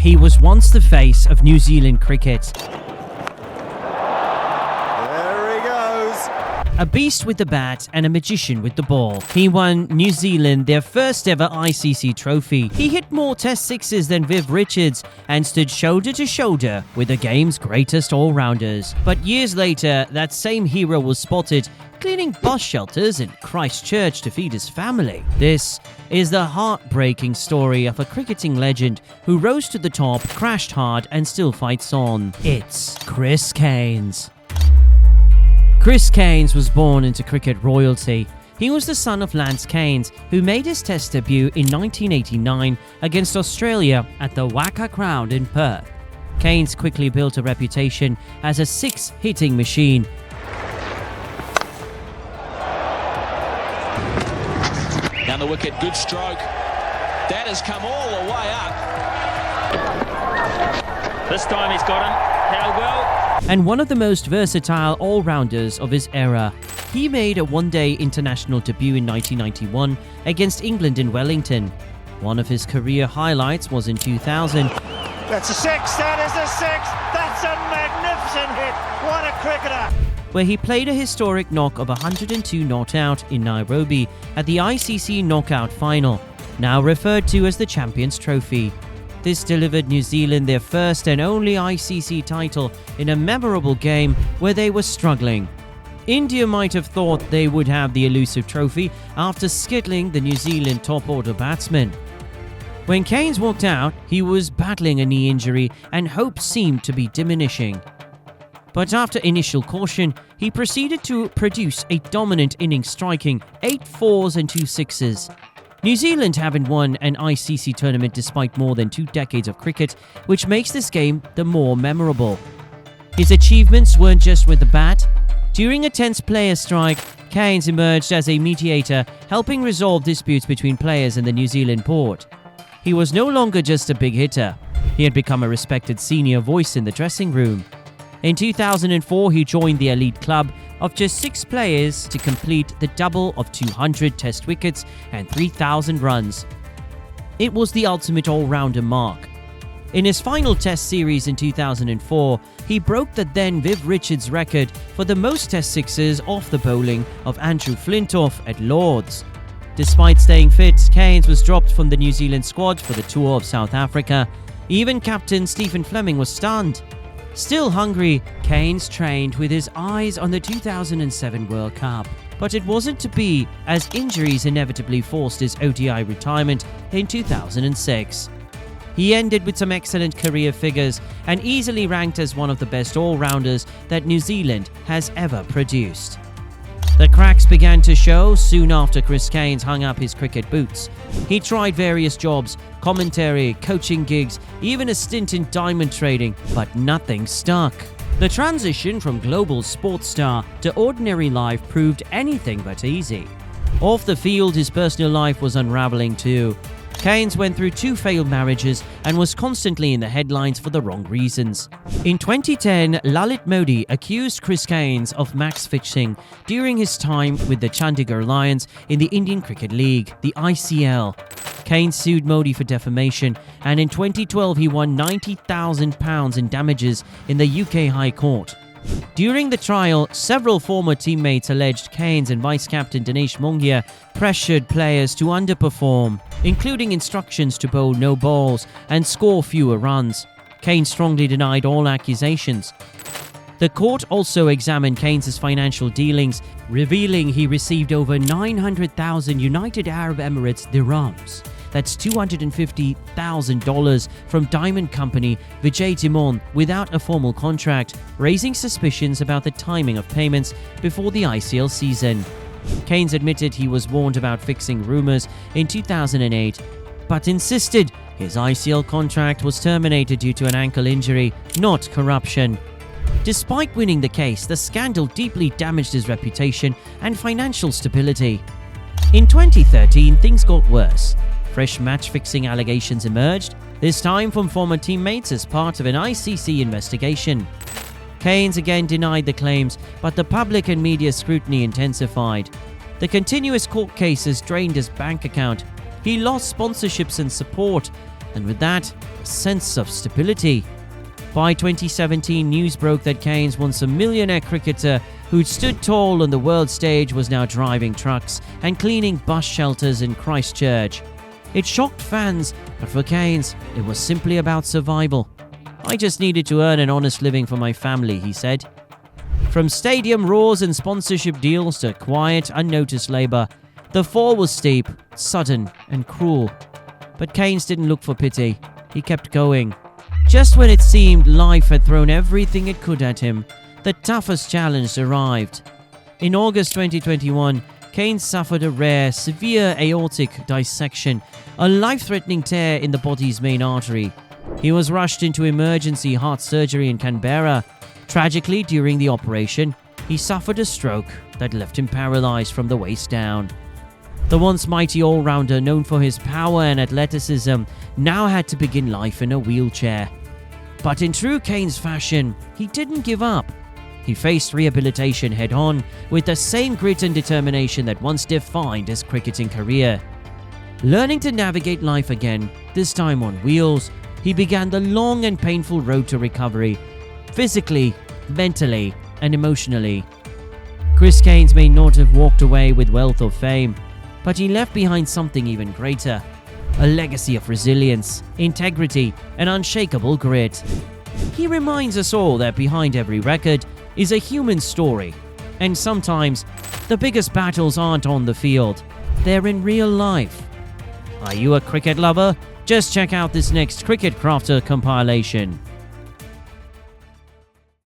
He was once the face of New Zealand cricket. A beast with the bat and a magician with the ball. He won New Zealand their first ever ICC trophy. He hit more Test sixes than Viv Richards and stood shoulder to shoulder with the game's greatest all-rounders. But years later, that same hero was spotted cleaning bus shelters in Christchurch to feed his family. This is the heartbreaking story of a cricketing legend who rose to the top, crashed hard, and still fights on. It's Chris Cairns. Chris Cairns was born into cricket royalty. He was the son of Lance Cairns, who made his Test debut in 1989 against Australia at the Wacker Ground in Perth. Cairns quickly built a reputation as a six-hitting machine. Down the wicket, good stroke. That has come all the way up. This time he's got him. How well? And one of the most versatile all-rounders of his era. He made a one-day international debut in 1991 against England in Wellington. One of his career highlights was in 2000. That's a six, that is a six, that's a magnificent hit, what a cricketer! Where he played a historic knock of 102 not out in Nairobi at the ICC Knockout Final, now referred to as the Champions Trophy. This delivered New Zealand their first and only ICC title in a memorable game where they were struggling. India might have thought they would have the elusive trophy after skittling the New Zealand top-order batsmen. When Cairns walked out, he was battling a knee injury and hope seemed to be diminishing. But after initial caution, he proceeded to produce a dominant innings, striking 8 fours and 2 sixes. New Zealand haven't won an ICC tournament despite more than 2 decades of cricket, which makes this game the more memorable. His achievements weren't just with the bat. During a tense player strike, Cairns emerged as a mediator, helping resolve disputes between players and the New Zealand board. He was no longer just a big hitter. He had become a respected senior voice in the dressing room. In 2004, he joined the elite club of just 6 players to complete the double of 200 Test wickets and 3,000 runs. It was the ultimate all-rounder mark. In his final Test series in 2004, he broke the then Viv Richards record for the most Test sixes off the bowling of Andrew Flintoff at Lord's. Despite staying fit, Cairns was dropped from the New Zealand squad for the tour of South Africa. Even captain Stephen Fleming was stunned. Still hungry, Cairns trained with his eyes on the 2007 World Cup. But it wasn't to be, as injuries inevitably forced his ODI retirement in 2006. He ended with some excellent career figures and easily ranked as one of the best all-rounders that New Zealand has ever produced. The cracks began to show soon after Chris Cairns hung up his cricket boots. He tried various jobs, commentary, coaching gigs, even a stint in diamond trading, but nothing stuck. The transition from global sports star to ordinary life proved anything but easy. Off the field, his personal life was unraveling too. Cairns went through 2 failed marriages and was constantly in the headlines for the wrong reasons. In 2010, Lalit Modi accused Chris Cairns of max fixing during his time with the Chandigarh Lions in the Indian Cricket League, the ICL. Cairns sued Modi for defamation, and in 2012 he won £90,000 in damages in the UK High Court. During the trial, several former teammates alleged Cairns and vice-captain Dinesh Mongia pressured players to underperform, including instructions to bowl no balls and score fewer runs. Cairns strongly denied all accusations. The court also examined Cairns' financial dealings, revealing he received over 900,000 United Arab Emirates dirhams. That's $250,000 from diamond company Vijay Timon without a formal contract, raising suspicions about the timing of payments before the ICL season. Cairns admitted he was warned about fixing rumours in 2008, but insisted his ICL contract was terminated due to an ankle injury, not corruption. Despite winning the case, the scandal deeply damaged his reputation and financial stability. In 2013, things got worse. Fresh match-fixing allegations emerged, this time from former teammates as part of an ICC investigation. Cairns again denied the claims, but the public and media scrutiny intensified. The continuous court cases drained his bank account. He lost sponsorships and support. and with that, a sense of stability. By 2017, news broke that Cairns, once a millionaire cricketer who'd stood tall on the world stage, was now driving trucks and cleaning bus shelters in Christchurch. It shocked fans, but for Cairns, it was simply about survival. "I just needed to earn an honest living for my family," he said. From stadium roars and sponsorship deals to quiet, unnoticed labour, the fall was steep, sudden and cruel. But Cairns didn't look for pity. He kept going. Just when it seemed life had thrown everything it could at him, the toughest challenge arrived. In August 2021, Cairns suffered a rare, severe aortic dissection, a life-threatening tear in the body's main artery. He was rushed into emergency heart surgery in Canberra. Tragically, during the operation, he suffered a stroke that left him paralyzed from the waist down. The once mighty all-rounder, known for his power and athleticism, now had to begin life in a wheelchair. But in true Cairns fashion, he didn't give up. He faced rehabilitation head-on with the same grit and determination that once defined his cricketing career. Learning to navigate life again, this time on wheels, he began the long and painful road to recovery, physically, mentally, and emotionally. Chris Cairns may not have walked away with wealth or fame, but he left behind something even greater: a legacy of resilience, integrity, and unshakable grit. He reminds us all that behind every record is a human story, and sometimes the biggest battles aren't on the field, they're in real life. Are you a cricket lover? Just check out this next Cricket Crafter compilation.